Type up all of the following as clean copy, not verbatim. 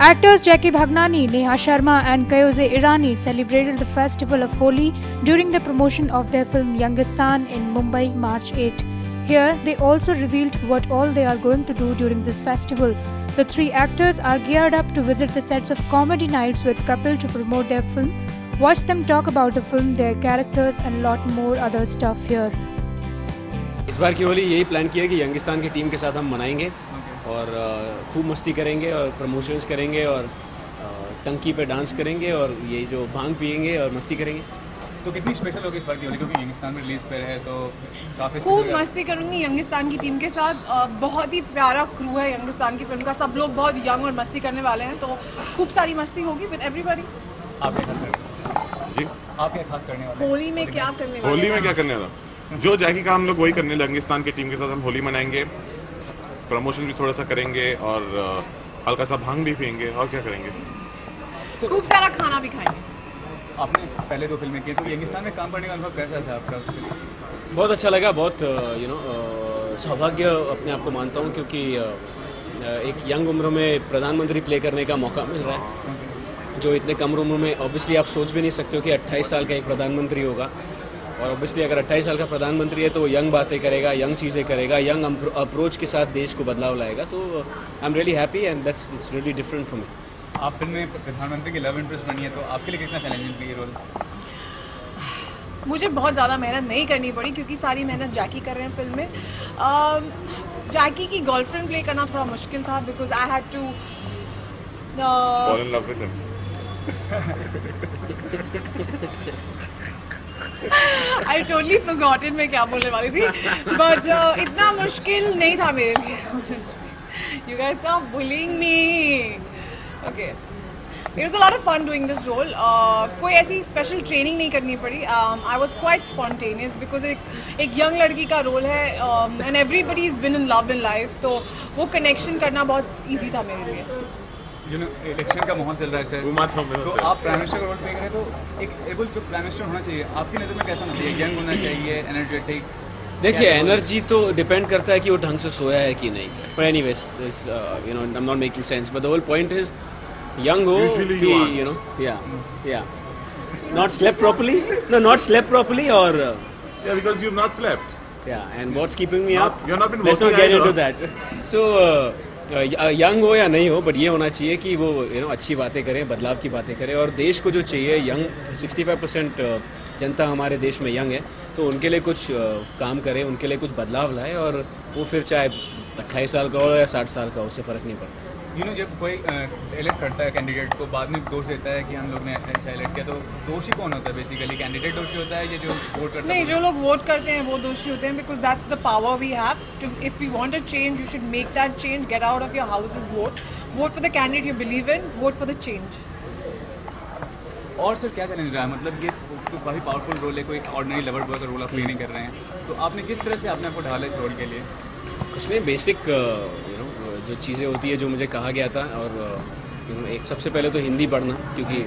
Actors Jackie Bhagnani, Neha Sharma and Kayose Irani celebrated the festival of Holi during the promotion of their film Youngistan in Mumbai, March 8. Here, they also revealed what all they are going to do during this festival. The three actors are geared up to visit the sets of comedy nights with Kapil to promote their film. Watch them talk about the film, their characters and lot more other stuff here. इस बार की होली यही plan किया कि यंगिस्तान की team के साथ हम मनाएंगे और खूब मस्ती करेंगे और प्रमोशंस करेंगे और टंकी पे डांस करेंगे और ये जो भांग पिएंगे और मस्ती करेंगे। तो कितनी स्पेशल होगी इस बार की होली, क्योंकि यंगिस्तान में रिलीज पर है तो काफ़ी खूब मस्ती करूँगी यंगिस्तान की टीम के साथ। बहुत ही प्यारा क्रू है यंगिस्तान की फिल्म का, सब लोग बहुत यंग और मस्ती करने वाले हैं, तो खूब सारी मस्ती होगी विद एवरीबॉडी। आप क्या खास करने वाले? होली में क्या करने वाले? होली में क्या करने वाला? जो जैकी का हम लोग वही करने, यंगिस्तान की टीम के साथ हम होली मनाएंगे, प्रमोशन भी थोड़ा सा करेंगे और हल्का सा भांग भी पिएंगे और क्या करेंगे, खूब सारा खाना भी खाएंगे। आपने पहले 2 फिल्में की, तो यंगिस्तान में काम करने का अनुभव कैसा था आपका? बहुत अच्छा लगा, बहुत सौभाग्य अपने आप को मानता हूँ, क्योंकि एक यंग उम्र में प्रधानमंत्री प्ले करने का मौका मिल रहा है, जो इतने कम उम्र में ऑब्वियसली आप सोच भी नहीं सकते हो कि 28 साल का एक प्रधानमंत्री होगा। और ऑब्वियसली अगर 28 साल का प्रधानमंत्री है तो वो यंग बातें करेगा, यंग चीज़ें करेगा, यंग अप्रोच के साथ देश को बदलाव लाएगा। तो I am really happy and that's it's really different for me. आप फिल्म में प्रधानमंत्री की लव इंटरेस्ट बनी है, तो आपके लिए कितना चैलेंजिंग था ये रोल? मुझे बहुत ज़्यादा मेहनत नहीं करनी पड़ी, क्योंकि सारी मेहनत जैकी कर रहे हैं फिल्म में। जैकी की गर्लफ्रेंड प्ले करना थोड़ा मुश्किल था, because I had to fall in love with him. I totally forgotten मैं क्या बोलने वाली थी, बट इतना मुश्किल नहीं था मेरे लिए। You guys stop bullying me. Okay, it was a lot of fun doing this role. कोई ऐसी स्पेशल ट्रेनिंग नहीं करनी पड़ी। I was quite spontaneous, because एक यंग लड़की का रोल है and everybody is been in love in life, तो वो कनेक्शन करना बहुत ईजी था मेरे लिए। इलेक्शन का माहौल चल रहा है सर, तो आप प्राइम मिनिस्टर का रोल प्ले करें, तो एक एबल जो प्राइम मिनिस्टर होना चाहिए आपकी नज़र में कैसा होना चाहिए? यंग होना चाहिए, एनर्जेटिक? देखिए, एनर्जी तो डिपेंड करता है कि वो ढंग से सोया है कि नहीं, but anyways I am not making sense, but the whole point is young हो कि not slept properly, not slept properly, or because you've not slept, and what's keeping me up? You've not been let's not working get into either. that. So young हो या नहीं हो, but ये होना चाहिए कि वो अच्छी बातें करें, बदलाव की बातें करें, और देश को जो चाहिए, यंग 65% जनता हमारे देश में यंग है, तो उनके लिए कुछ काम करें, उनके लिए कुछ बदलाव लाए, और वो फिर चाहे 28 साल का हो या 60 साल का हो, उससे फ़र्क नहीं पड़ता। जब कोई इलेक्ट करता है कैंडिडेट को, बाद में दोष देता है कि हम लोग ने ऐसा इलेक्ट किया, तो दोषी कौन होता है? बेसिकली कैंडिडेट दोषी होता है या जो वोट करता है? नहीं, जो लोग वोट करते हैं वो दोषी होते हैं, because that's the power we have to, if we want a change, you should make that change, get out of your houses, vote for the candidate you believe in, vote for the change. और sir क्या challenge रहा है? मतलब ये तो काफ़ी powerful role है, कोई ऑर्डिनरी लवर बॉय का रोल आप प्ले नहीं कर रहे हैं, तो आपने किस तरह से आपने आपको ढाला इस रोल के लिए? कुछ नहीं, बेसिक जो चीज़ें होती है, जो मुझे कहा गया था, और एक सबसे पहले तो हिंदी पढ़ना, क्योंकि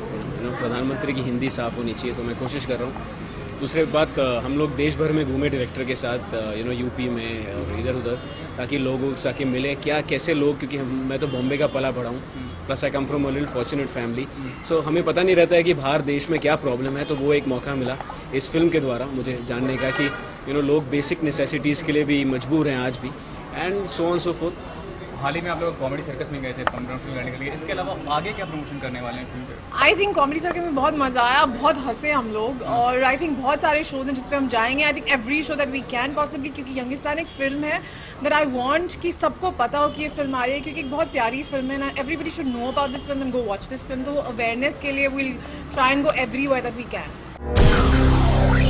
प्रधानमंत्री की हिंदी साफ़ होनी चाहिए, तो मैं कोशिश कर रहा हूँ। दूसरी बात, हम लोग देश भर में घूमे डायरेक्टर के साथ, यूपी में और इधर उधर, ताकि लोगों से आके मिले क्या कैसे लोग, क्योंकि मैं तो बॉम्बे का पला पढ़ा हूँ, plus I come from a little fortunate family, so हमें पता नहीं रहता है कि बाहर देश में क्या प्रॉब्लम है, तो वो एक मौका मिला इस फिल्म के द्वारा मुझे जानने का कि लोग बेसिक नेसेसिटीज़ के लिए भी मजबूर हैं आज भी, and so on so forth. हाल ही में आप लोग कॉमेडी सर्कस में गए थे प्रमोशन करने के लिए, इसके अलावा आगे क्या प्रमोशन करने वाले हैं फिल्म पे? आई थिंक कॉमेडी सर्कस में बहुत मज़ा आया, बहुत हंसे हम लोग, और आई थिंक बहुत सारे शोज हैं जिस पे हम जाएंगे। I think every show that we can possibly, क्योंकि यंगिस्तान एक फिल्म है दैट आई वांट कि सबको पता हो कि ये फिल्म आ रही है, क्योंकि एक बहुत प्यारी फिल्म है ना, everybody should know about this film and go watch this film. तो अवेयरनेस के लिए we'll try and go everywhere that we can.